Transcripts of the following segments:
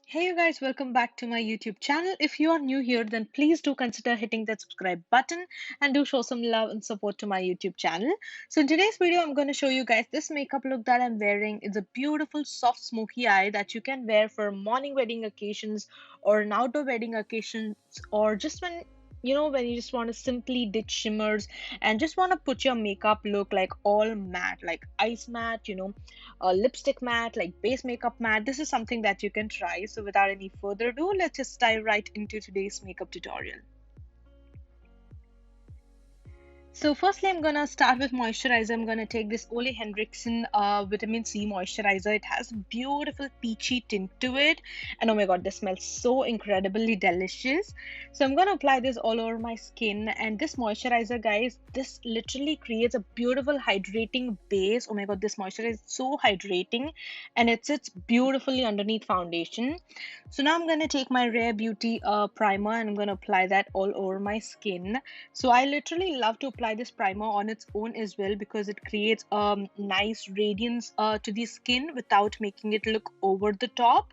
Hey you guys, welcome back to my YouTube channel. If you are new here, then please do consider hitting that subscribe button and do show some love and support to my YouTube channel. So in today's video, I'm going to show you guys this makeup look that I'm wearing. It's a beautiful soft smoky eye that you can wear for morning wedding occasions or an outdoor wedding occasions or just when you just want to simply ditch shimmers and just want to put your makeup look like all matte, like ice matte, a lipstick matte, like base makeup matte. This is something that you can try. So without any further ado, let's just dive right into today's makeup tutorial. So firstly, I'm gonna start with moisturizer. I'm gonna take this Ole Henriksen vitamin C moisturizer. It has beautiful peachy tint to it, and oh my god, this smells so incredibly delicious. So I'm gonna apply this all over my skin, and this moisturizer, guys, this literally creates a beautiful hydrating base. Oh my god, this moisturizer is so hydrating, and it sits beautifully underneath foundation. So now I'm gonna take my Rare Beauty primer, and I'm gonna apply that all over my skin. So I literally love to apply this primer on its own as well because it creates a nice radiance to the skin without making it look over the top.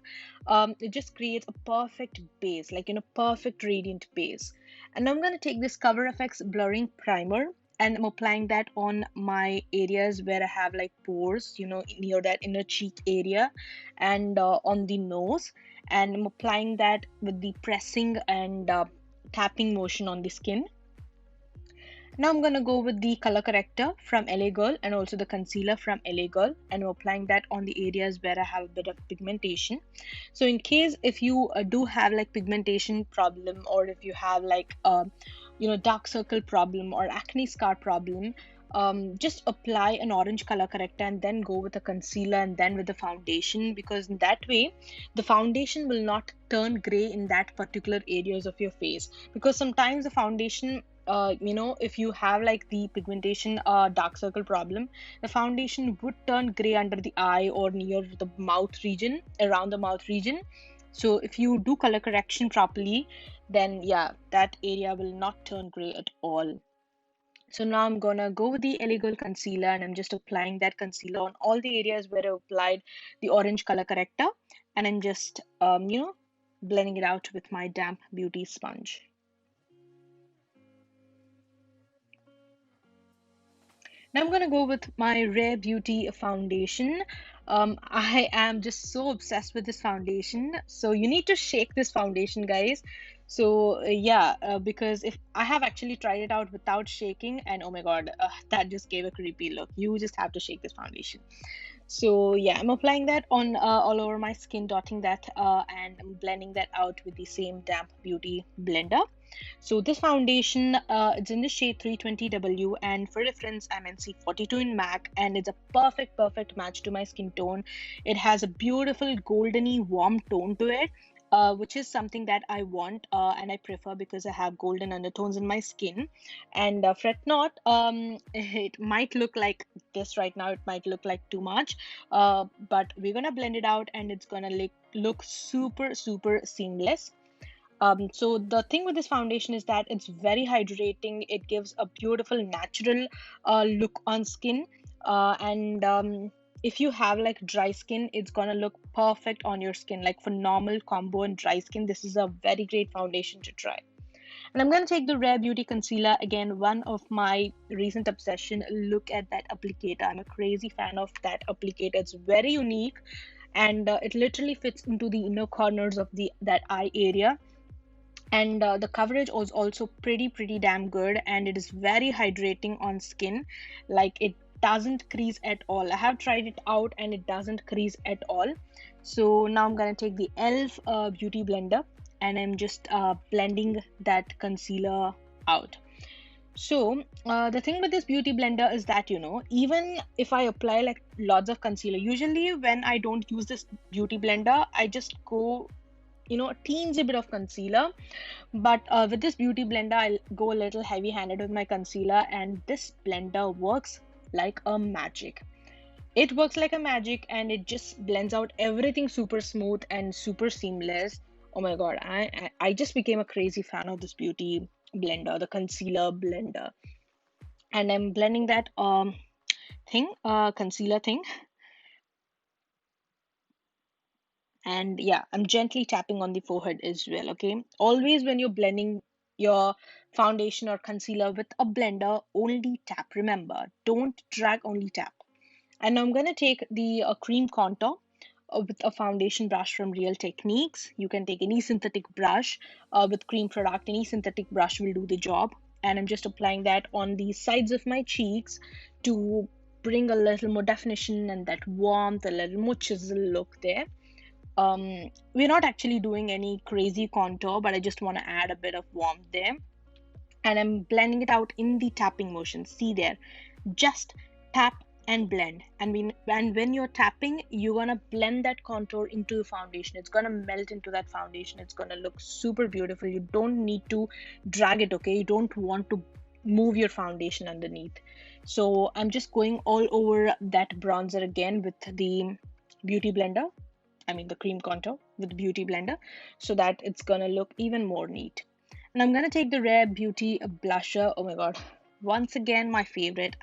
It just creates a perfect base, like perfect radiant base. And I'm going to take this Cover FX blurring primer and I'm applying that on my areas where I have like pores, near that inner cheek area and on the nose. And I'm applying that with the pressing and tapping motion on the skin. Now I'm gonna go with the color corrector from LA Girl and also the concealer from LA Girl, and I'm applying that on the areas where I have a bit of pigmentation. So in case if you do have like pigmentation problem, or if you have like dark circle problem or acne scar problem, just apply an orange color corrector and then go with a concealer and then with the foundation, because in that way the foundation will not turn gray in that particular areas of your face. Because sometimes the foundation, if you have like the pigmentation dark circle problem, the foundation would turn gray under the eye or near the mouth region, around the mouth region. So if you do color correction properly, then yeah, that area will not turn gray at all. So now I'm gonna go with the LA Girl concealer and I'm just applying that concealer on all the areas where I applied the orange color corrector, and I'm just blending it out with my damp beauty sponge. Now I'm gonna go with my Rare Beauty foundation. I am just so obsessed with this foundation. So you need to shake this foundation, guys. So yeah, because if I have actually tried it out without shaking, and oh my god, that just gave a creepy look. You just have to shake this foundation. So yeah, I'm applying that on all over my skin, dotting that, and I'm blending that out with the same damp beauty blender. So this foundation, it's in the shade 320W, and for reference, I'm in C42 in MAC, and it's a perfect match to my skin tone. It has a beautiful goldeny warm tone to it, which is something that I want and I prefer because I have golden undertones in my skin. And fret not, it might look like this right now, it might look like too much, but we're gonna blend it out and it's gonna look super seamless. So the thing with this foundation is that it's very hydrating. It gives a beautiful natural look on skin, and if you have like dry skin, it's gonna look perfect on your skin. Like for normal combo and dry skin, this is a very great foundation to try. And I'm gonna take the Rare Beauty concealer again, one of my recent obsession. Look at that applicator. I'm a crazy fan of that applicator. It's very unique, and it literally fits into the inner corners of the that eye area, and the coverage was also pretty damn good, and it is very hydrating on skin. Like it doesn't crease at all. I have tried it out and it doesn't crease at all. So now I'm gonna take the elf beauty blender and I'm just blending that concealer out. So the thing with this beauty blender is that, even if I apply like lots of concealer, usually when I don't use this beauty blender, I just go a teensy bit of concealer. But with this beauty blender, I'll go a little heavy handed with my concealer, and this blender works like a magic. It works like a magic, and it just blends out everything super smooth and super seamless. Oh my god, I just became a crazy fan of this beauty blender, the concealer blender. And I'm blending that concealer thing. And yeah, I'm gently tapping on the forehead as well. Okay, always when you're blending your foundation or concealer with a blender, only tap. Remember, don't drag, only tap. And I'm going to take the cream contour with a foundation brush from Real Techniques. You can take any synthetic brush with cream product. Any synthetic brush will do the job. And I'm just applying that on the sides of my cheeks to bring a little more definition and that warmth, a little more chisel look there. We're not actually doing any crazy contour, but I just want to add a bit of warmth there. And I'm blending it out in the tapping motion. See there, just tap and blend. And when you're tapping, you're gonna blend that contour into the foundation. It's gonna melt into that foundation. It's gonna look super beautiful. You don't need to drag it, okay? You don't want to move your foundation underneath. So I'm just going all over that bronzer again with the beauty blender. I mean the cream contour with beauty blender, so that it's gonna look even more neat. And I'm gonna take the Rare Beauty blusher. Oh my god, once again my favorite.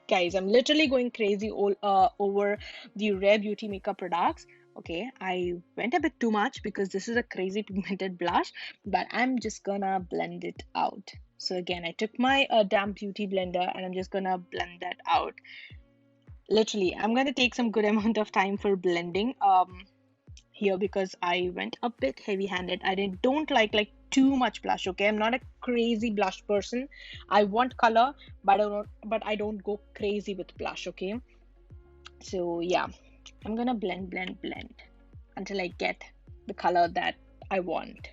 Guys, I'm literally going crazy over the Rare Beauty makeup products. Okay, I went a bit too much because this is a crazy pigmented blush, but I'm just gonna blend it out. So again, I took my damp beauty blender and I'm just gonna blend that out. Literally, I'm gonna take some good amount of time for blending here because I went a bit heavy-handed. I don't like too much blush. Okay, I'm not a crazy blush person. I want color, but I don't go crazy with blush. Okay, so yeah, I'm gonna blend until I get the color that I want.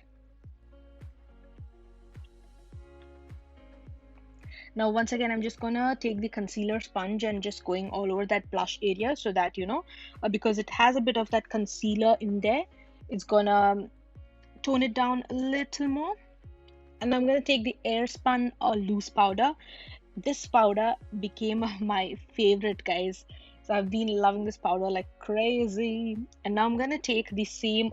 Now, once again, I'm just gonna take the concealer sponge and just going all over that blush area so that, because it has a bit of that concealer in there, it's gonna tone it down a little more. And I'm gonna take the Airspun loose powder. This powder became my favorite, guys. So I've been loving this powder like crazy. And now I'm gonna take the same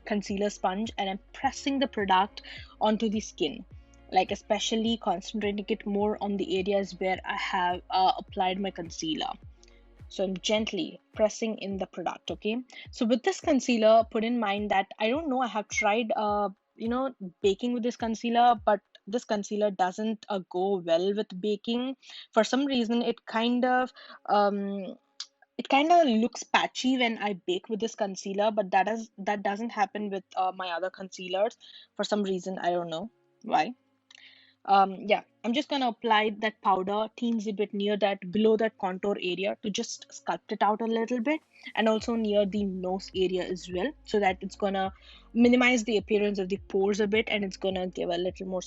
concealer sponge and I'm pressing the product onto the skin, like especially concentrating it more on the areas where I have applied my concealer. So I'm gently pressing in the product. Okay, so with this concealer, put in mind that I don't know, I have tried baking with this concealer, but this concealer doesn't go well with baking. For some reason um it kind of looks patchy when I bake with this concealer, but that doesn't happen with my other concealers. For some reason, I don't know why. Yeah, I'm just gonna apply that powder teensy bit near that, below that contour area, to just sculpt it out a little bit, and also near the nose area as well, so that it's gonna minimize the appearance of the pores a bit, and it's gonna give a little more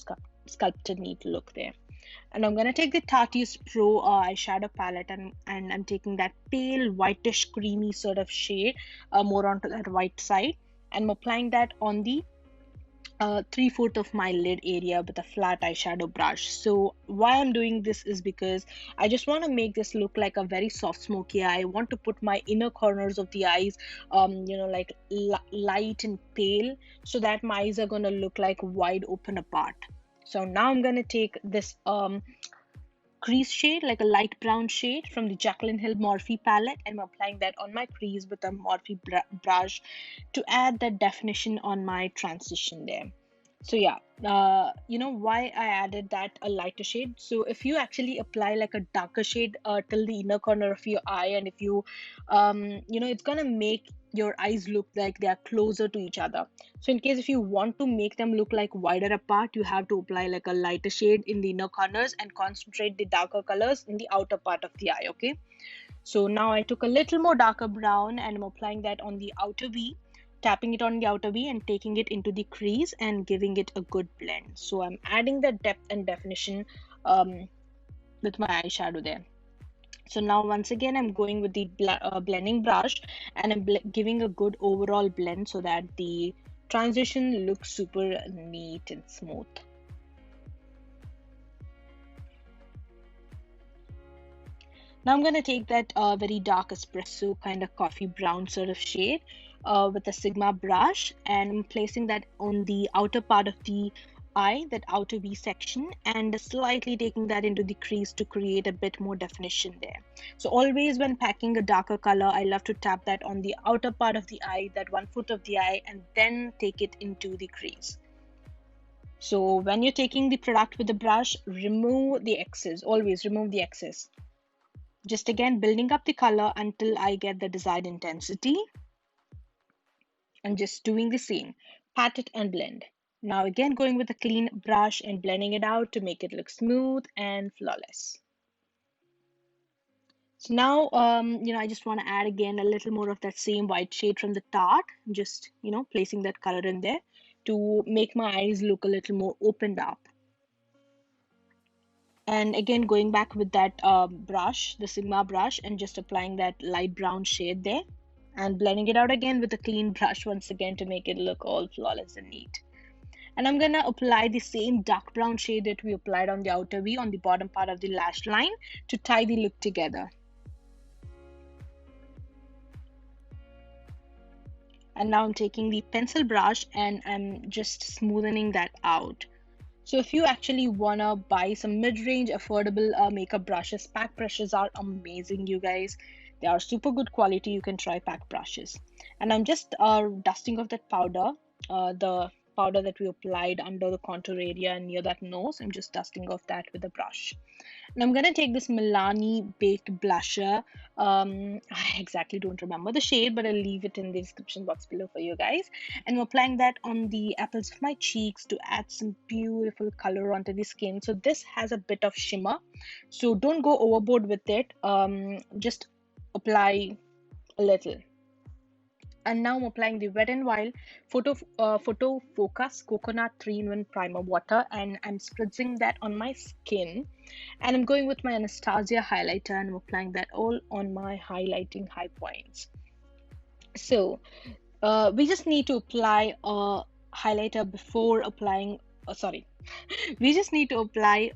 sculpted neat look there. And I'm gonna take the Tati's Pro eyeshadow palette, and I'm taking that pale whitish creamy sort of shade, more onto that white side, and I'm applying that on the 3/4 of my lid area with a flat eyeshadow brush. So why I'm doing this is because I just want to make this look like a very soft smoky eye. I want to put my inner corners of the eyes like light and pale, so that my eyes are going to look like wide open apart. So now I'm going to take this crease shade, like a light brown shade from the Jaclyn Hill Morphe palette, and I'm applying that on my crease with a Morphe brush to add that definition on my transition there. So yeah, why I added that a lighter shade. So if you actually apply like a darker shade till the inner corner of your eye, and if you, it's gonna make your eyes look like they are closer to each other. So in case if you want to make them look like wider apart, you have to apply like a lighter shade in the inner corners and concentrate the darker colors in the outer part of the eye. Okay. So now I took a little more darker brown and I'm applying that on the outer V, tapping it on the outer V and taking it into the crease and giving it a good blend. So I'm adding the depth and definition with my eyeshadow there. So now once again I'm going with the blending brush and I'm giving a good overall blend so that the transition looks super neat and smooth. Now I'm going to take that very dark espresso kind of coffee brown sort of shade, with a Sigma brush, and I'm placing that on the outer part of the eye, and I'm applying that eye, that outer V section, and slightly taking that into the crease to create a bit more definition there. So always when packing a darker color, I love to tap that on the outer part of the eye, that 1/4 of the eye, and then take it into the crease. So when you're taking the product with the brush, remove the excess, always remove the excess. Just again building up the color until I get the desired intensity. And just doing the same, pat it and blend. Now again going with a clean brush and blending it out to make it look smooth and flawless. So now, I just want to add again a little more of that same white shade from the Tarte, just, placing that color in there to make my eyes look a little more opened up. And again, going back with that brush, the Sigma brush, and just applying that light brown shade there and blending it out again with a clean brush once again to make it look all flawless and neat. And I'm gonna apply the same dark brown shade that we applied on the outer V on the bottom part of the lash line to tie the look together. And now I'm taking the pencil brush and I'm just smoothing that out. So if you actually wanna buy some mid-range affordable makeup brushes, pack brushes are amazing, you guys. They are super good quality. You can try pack brushes. And I'm just dusting off that powder, the powder that we applied under the contour area and near that nose. I'm just dusting off that with a brush. And I'm gonna take this Milani Baked Blusher. I exactly don't remember the shade, but I'll leave it in the description box below for you guys. And I'm applying that on the apples of my cheeks to add some beautiful color onto the skin. So this has a bit of shimmer, so don't go overboard with it. Just apply a little. And now I'm applying the Wet n Wild Photo Focus Coconut 3-in-1 Primer Water, and I'm spritzing that on my skin. And I'm going with my Anastasia highlighter and I'm applying that all on my highlighting high points. So we just need to apply a highlighter before applying, we just need to apply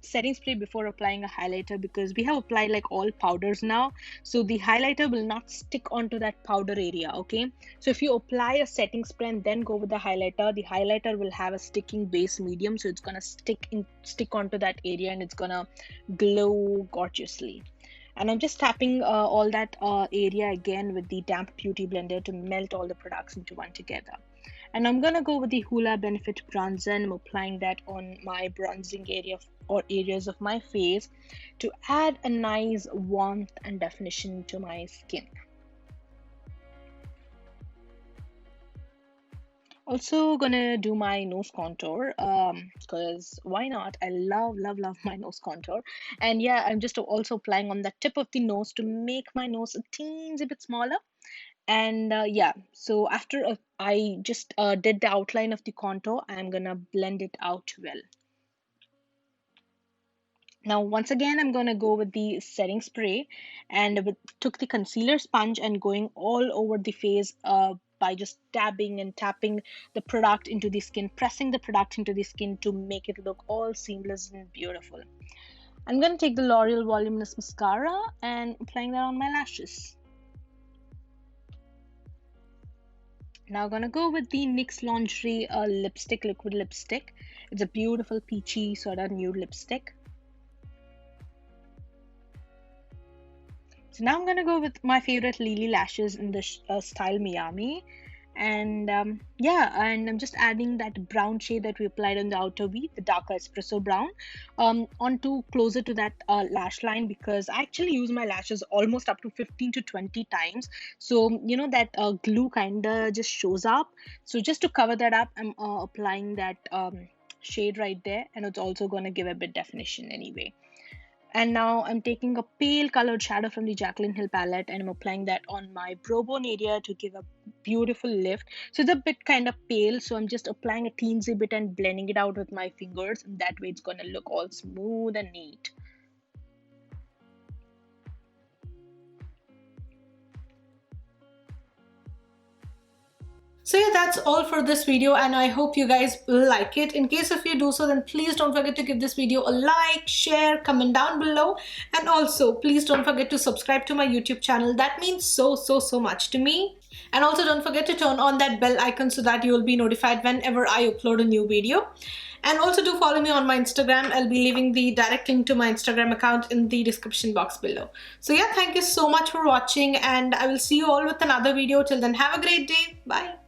setting spray before applying a highlighter, because we have applied like all powders now, so the highlighter will not stick onto that powder area. Okay, so if you apply a setting spray and then go with the highlighter will have a sticking base medium, so it's gonna stick onto that area and it's gonna glow gorgeously. And I'm just tapping all that area again with the damp beauty blender to melt all the products into one together. And I'm gonna go with the Hoola Benefit bronzer and I'm applying that on my bronzing area or areas of my face to add a nice warmth and definition to my skin. Also gonna do my nose contour because why not? I love my nose contour. And yeah, I'm just also applying on the tip of the nose to make my nose a teensy bit smaller. And yeah, so after I just did the outline of the contour, I'm gonna blend it out well. Now once again I'm gonna go with the setting spray and took the concealer sponge and going all over the face by just dabbing and tapping the product into the skin, pressing the product into the skin to make it look all seamless and beautiful. I'm gonna take the L'Oreal Voluminous Mascara and applying that on my lashes. Now gonna go with the NYX Lingerie lipstick, liquid lipstick. It's a beautiful peachy sort of nude lipstick. So now I'm gonna go with my favorite Lily lashes in the style Miami. And yeah, and I'm just adding that brown shade that we applied on the outer V, the darker espresso brown, onto closer to that lash line, because I actually use my lashes almost up to 15 to 20 times. So that glue kinda just shows up. So just to cover that up, I'm applying that shade right there, and it's also gonna give a bit definition anyway. And now I'm taking a pale colored shadow from the Jaclyn Hill palette and I'm applying that on my brow bone area to give a beautiful lift. So it's a bit kind of pale, so I'm just applying a teensy bit and blending it out with my fingers, and that way it's gonna look all smooth and neat. So yeah, that's all for this video and I hope you guys will like it. In case if you do so, then please don't forget to give this video a like, share, comment down below, and also please don't forget to subscribe to my YouTube channel. That means so much to me. And also don't forget to turn on that bell icon so that you will be notified whenever I upload a new video. And also do follow me on my Instagram. I'll be leaving the direct link to my Instagram account in the description box below. So yeah, thank you so much for watching, and I will see you all with another video. Till then, have a great day. Bye.